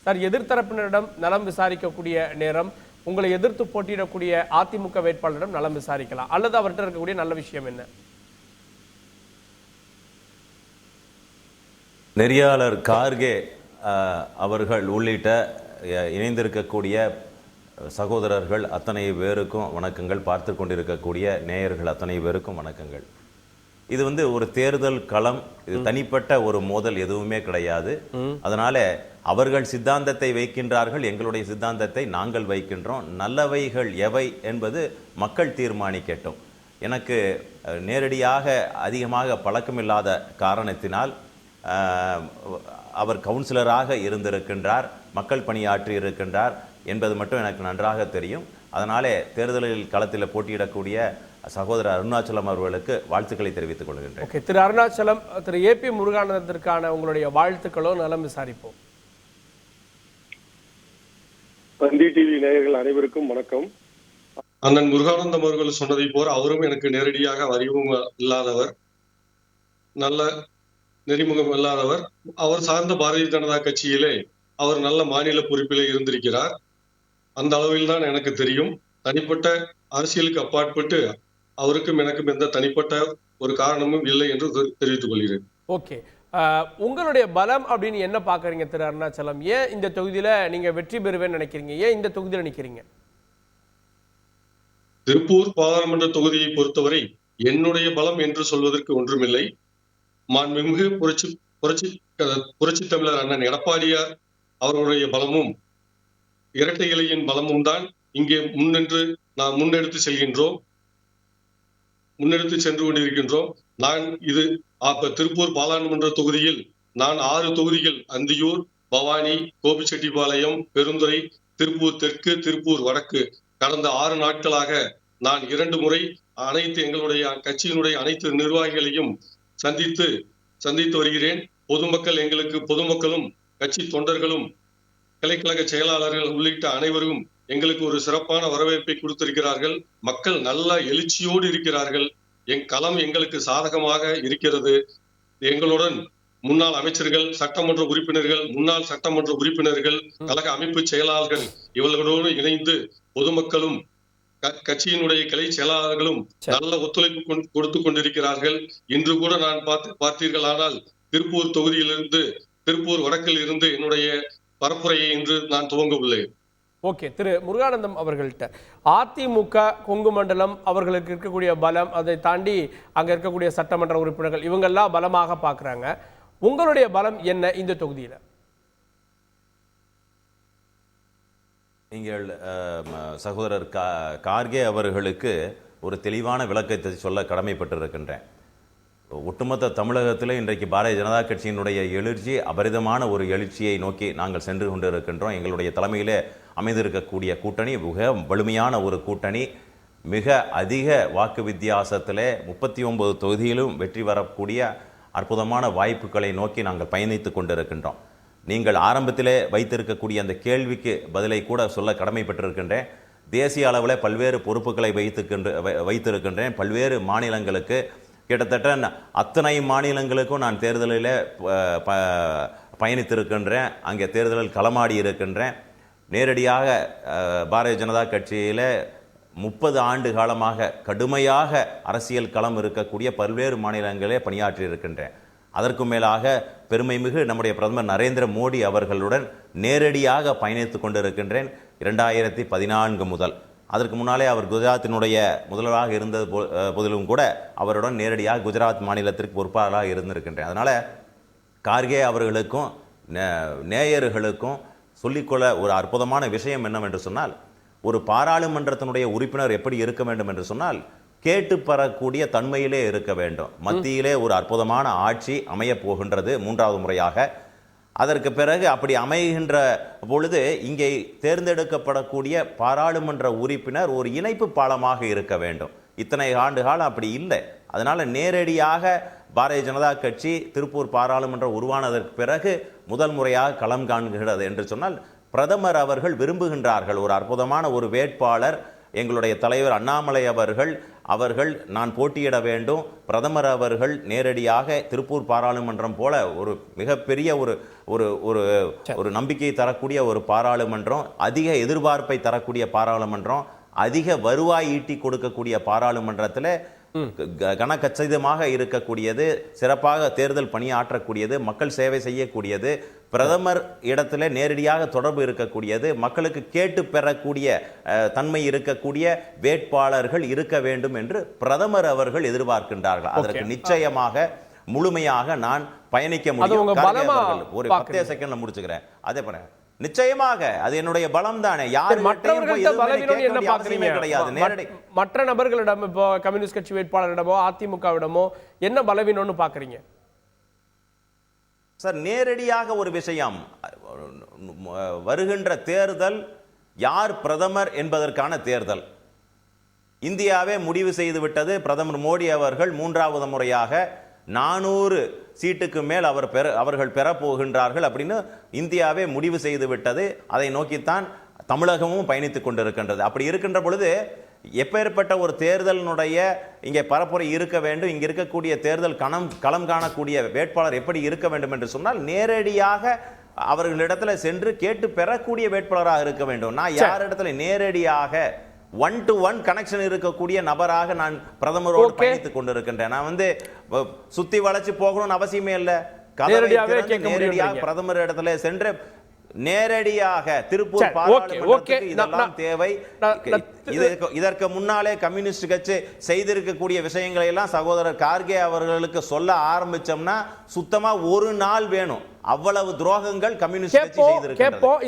Sir, எதிர்த்தரப்பினரிடம் நலம் விசாரிக்கக்கூடிய நேரம் உங்களை எதிர்த்து போட்டியிடக்கூடிய அதிமுக வேட்பாளரிடம் நலம் விசாரிக்கலாம், அல்லது அவர்கிட்ட இருக்கக்கூடிய நல்ல விஷயம் என்ன? நெறியாளர் கார்கே அவர்கள் உள்ளிட்ட இணைந்திருக்கக்கூடிய சகோதரர்கள் அத்தனை பேருக்கும் வணக்கங்கள். பார்த்து கொண்டிருக்கக்கூடிய நேயர்கள் அத்தனை பேருக்கும் வணக்கங்கள். இது ஒரு தேர்தல் களம், இது தனிப்பட்ட ஒரு மோதல் எதுவுமே கிடையாது. அதனால அவர்கள் சித்தாந்தத்தை வைக்கின்றார்கள், எங்களுடைய சித்தாந்தத்தை நாங்கள் வைக்கின்றோம். நல்லவைகள் எவை என்பது மக்கள் தீர்மானிக்கட்டும். எனக்கு நேரடியாக அதிகமாக பழக்கமில்லாத காரணத்தினால் அவர் கவுன்சிலராக இருந்திருக்கின்றார், மக்கள் பணியாற்றி இருக்கின்றார் என்பது மட்டும் எனக்கு நன்றாக தெரியும். அதனாலே தேர்தலில் களத்தில் போட்டியிடக்கூடிய சகோதரர் அருணாச்சலம் அவர்களுக்கு வாழ்த்துக்களை தெரிவித்துக் கொள்கின்றேன். ஓகே, திரு அருணாச்சலம், திரு ஏபி முருகானந்தத்திற்கான உங்களுடைய வாழ்த்துக்களோ நலம் விசாரிப்போம். தந்தி டிவி நேயர்கள் அனைவருக்கும் வணக்கம். அண்ணன் முருகானந்தம் அவர்கள் சொன்னதை போல அவரும் எனக்கு நேரடியாக அறிமுகம் இல்லாதவர், நல்ல நெறிமுகம் இல்லாதவர். அவர் சார்ந்த பாரதிய ஜனதா கட்சியிலே அவர் நல்ல மாநில பொறுப்பிலே இருந்திருக்கிறார். அந்த அளவில் தான் எனக்கு தெரியும். தனிப்பட்ட அரசியலுக்கு அப்பாற்பட்டு அவருக்கும் எனக்கும் எந்த தனிப்பட்ட ஒரு காரணமும் இல்லை என்று தெரிவித்துக் கொள்கிறேன். ஓகே, உங்களுடைய பலம் அப்படின்னு என்ன பாக்குறீங்க திரு அருணாச்சலம்? ஏன் இந்த தொகுதியில நீங்க வெற்றி பெறுவேன்னு நினைக்கிறீங்க? ஏன் இந்த தொகுதியில நிக்கிறீங்க? திருப்பூர் பாராளுமன்ற தொகுதியை பொறுத்தவரை என்னுடைய பலம் என்று சொல்வதற்கு ஒன்றுமில்லை. மாண்புமிகு புரட்சி தமிழர் அண்ணன் எடப்பாடியார் அவர்களுடைய பலமும் இரட்டை இலையின் பலமும் தான் இங்கே நாம் முன்னெடுத்து சென்று கொண்டிருக்கின்றோம். நான் திருப்பூர் பாராளுமன்ற தொகுதியில் நான் 6 தொகுதிகள், அந்தியூர், பவானி, கோபிச்செட்டிப்பாளையம், பெருந்துறை, திருப்பூர் தெற்கு, திருப்பூர் வடக்கு, கடந்த 6 நாட்களாக நான் 2 முறை எங்களுடைய கட்சியினுடைய அனைத்து நிர்வாகிகளையும் சந்தித்து வருகிறேன். பொதுமக்களும் கட்சி தொண்டர்களும் கிளைக்கழக செயலாளர்கள் உள்ளிட்ட அனைவரும் எங்களுக்கு ஒரு சிறப்பான வரவேற்பை கொடுத்திருக்கிறார்கள். மக்கள் நல்ல எழுச்சியோடு இருக்கிறார்கள். களம் எங்களுக்கு சாதகமாக இருக்கிறது. எங்களுடன் முன்னாள் அமைச்சர்கள், சட்டமன்ற உறுப்பினர்கள், முன்னாள் சட்டமன்ற உறுப்பினர்கள், கழக அமைப்பு செயலாளர்கள் இவர்களோடு இணைந்து பொதுமக்களும் கட்சியினுடைய கிளை செயலாளர்களும் நல்ல ஒத்துழைப்பு கொடுத்து கொண்டிருக்கிறார்கள். இன்று கூட நான் பார்த்தீர்களானால் திருப்பூர் தொகுதியிலிருந்து, திருப்பூர் வடக்கில் இருந்து என்னுடைய பரப்புரையை இன்று நான் துவங்க உள்ளேன். ஓகே, திரு முருகானந்தம் அவர்கள்ட்ட அதிமுக கொங்கு மண்டலம் அவர்களுக்கு இருக்கக்கூடிய பலம், அதை தாண்டி அங்க இருக்கக்கூடிய சட்டமன்ற உறுப்பினர்கள் இவங்கெல்லாம் பலமாக பார்க்குறாங்க. உங்களுடைய பலம் என்ன இந்த தொகுதியில? நீங்கள் சகோதரர் கார்கே அவர்களுக்கு ஒரு தெளிவான விளக்கத்தை சொல்ல கடமைப்பட்டிருக்கின்றேன். ஒட்டுமொத்த தமிழகத்தில் இன்றைக்கு பாரதிய ஜனதா கட்சியினுடைய எழுச்சி அபரிதமான ஒரு எழுச்சியை நோக்கி நாங்கள் சென்று கொண்டிருக்கின்றோம். எங்களுடைய தலைமையிலே அமைந்திருக்கக்கூடிய கூட்டணி மிக வலிமையான ஒரு கூட்டணி. மிக அதிக வாக்கு வித்தியாசத்திலே 39 தொகுதியிலும் வெற்றி வரக்கூடிய அற்புதமான வாய்ப்புகளை நோக்கி நாங்கள் பயணித்து கொண்டிருக்கின்றோம். நீங்கள் ஆரம்பத்திலே வைத்திருக்கக்கூடிய அந்த கேள்விக்கு பதிலை கூட சொல்ல கடமைப்பட்டிருக்கின்றேன். தேசிய அளவில் பல்வேறு பொறுப்புகளை வைத்திருக்கின்றேன். பல்வேறு மாநிலங்களுக்கு, கிட்டத்தட்ட அத்தனை மாநிலங்களுக்கும் நான் தேர்தலில் பயணித்திருக்கின்றேன். அங்கே தேர்தலில் களமாடி இருக்கின்றேன். நேரடியாக பாரதிய ஜனதா கட்சியில் 30 ஆண்டு காலமாக கடுமையாக அரசியல் களம் இருக்கக்கூடிய பல்வேறு மாநிலங்களே பணியாற்றி இருக்கின்றேன். அதற்கு மேலாக பெருமைமிகு நம்முடைய பிரதமர் நரேந்திர மோடி அவர்களுடன் நேரடியாக பயணித்து கொண்டிருக்கின்றேன் 2014 முதல். அதற்கு முன்னாலே அவர் குஜராத்தினுடைய முதல்வராக இருந்த போதிலும் கூட அவருடன் நேரடியாக குஜராத் மாநிலத்திற்கு பொறுப்பாளராக இருந்திருக்கின்றேன். அதனால் கார்கே அவர்களுக்கும் நேயர்களுக்கும் சொல்லிக்கொள்ள ஒரு அற்புதமான விஷயம் என்னவென்று சொன்னால், ஒரு பாராளுமன்றத்தினுடைய உறுப்பினர் எப்படி இருக்க வேண்டும் என்று சொன்னால், கேட்டு பெறக்கூடிய தன்மையிலே இருக்க வேண்டும். மத்தியிலே ஒரு அற்புதமான ஆட்சி அமையப் போகின்றது 3வது முறையாக. அதற்கு பிறகு அப்படி அமைகின்ற பொழுது இங்கே தேர்ந்தெடுக்கப்படக்கூடிய பாராளுமன்ற உறுப்பினர் ஒரு இணைப்பு பாலமாக இருக்க வேண்டும். இத்தனை ஆண்டு காலம் அப்படி இல்லை. அதனால் நேரடியாக பாரதிய ஜனதா கட்சி திருப்பூர் பாராளுமன்றம் உருவானதற்கு பிறகு முதல் முறையாக களம் காண்கிறது என்று சொன்னால், பிரதமர் அவர்கள் விரும்புகின்றார்கள் ஒரு அற்புதமான ஒரு வேட்பாளர் எங்களுடைய தலைவர் அண்ணாமலை அவர்கள் நான் போட்டியிட வேண்டும், பிரதமர் அவர்கள் நேரடியாக திருப்பூர் பாராளுமன்றம் போல ஒரு மிகப்பெரிய ஒரு நம்பிக்கையை தரக்கூடிய ஒரு பாராளுமன்றம், அதிக எதிர்பார்ப்பை தரக்கூடிய பாராளுமன்றம், அதிக வருவாய் ஈட்டி கொடுக்கக்கூடிய பாராளுமன்றத்தில் கனகச்சிதமாக இருக்கக்கூடியது, சிறப்பாக தேர்தல் பணியாற்றக்கூடியது, மக்கள் சேவை செய்யக்கூடியது, பிரதமர் இடத்துல நேரடியாக தொடர்பு இருக்கக்கூடியது, மக்களுக்கு கேட்டு பெறக்கூடிய தன்மை இருக்கக்கூடிய வேட்பாளர்கள் இருக்க வேண்டும் என்று பிரதமர் அவர்கள் எதிர்பார்க்கின்றார்கள். அதற்கு நிச்சயமாக முழுமையாக நான் பயணிக்க முடியும். ஒரு 10 செகண்ட்ல முடிச்சுக்கிறேன். அதே போல நிச்சயமாக அது என்னுடைய பலம் தானே. யார் மற்ற நபர்களிடம், இப்போ கம்யூனிஸ்ட் கட்சி வேட்பாளரிடமோ அதிமுகவிடமோ என்ன பலவீனம்னு பாக்குறீங்க சார்? நேரடியாக ஒரு விஷயம், வருகின்ற தேர்தல் யார் பிரதமர் என்பதற்கான தேர்தல். இந்தியாவே முடிவு செய்து விட்டது. பிரதமர் மோடி அவர்கள் 3வது முறையாக 400 சீட்டுக்கு மேல் அவர்கள் பெற போகின்றார்கள் அப்படின்னு இந்தியாவே முடிவு செய்து விட்டது. அதை நோக்கித்தான் தமிழகமும் பயணித்துக் கொண்டிருக்கின்றது. அப்படி இருக்கின்ற பொழுது எப்பேற்பட்ட ஒரு தேர்தலினுடைய இங்கே பரப்புரை இருக்க வேண்டும், இங்கே இருக்கக்கூடிய தேர்தல் களம் காணக்கூடிய வேட்பாளர் எப்படி இருக்க வேண்டும் என்று சொன்னால் நேரடியாக அவர்களிடத்தில் சென்று கேட்டு பெறக்கூடிய வேட்பாளராக இருக்க வேண்டும். நான் யாரிடத்துல நேரடியாக 1-to-1 கனெக்ஷன் இருக்கக்கூடிய நபராக நான் பிரதமரோடு பயணித்துக் கொண்டிருக்கின்றேன். நான் சுத்தி வளைச்சு போகணும்னு அவசியமே இல்லை. நேரடியாக பிரதமர் இடத்துல சென்று நேரடியாக திருப்பூர் பாராளுமன்றத்துக்கு இதெல்லாம் தேவை. இதற்கு முன்னாலே கம்யூனிஸ்ட் கட்சி செய்திருக்கக்கூடிய விஷயங்களை எல்லாம் சகோதரர் கார்கே அவர்களுக்கு சொல்ல ஆரம்பிச்சோம்னா சுத்தமா ஒரு நாள் வேணும். அவ்வளவு துரோகங்கள் கம்யூனிஸ்ட் கட்சி செய்திருக்கிறது.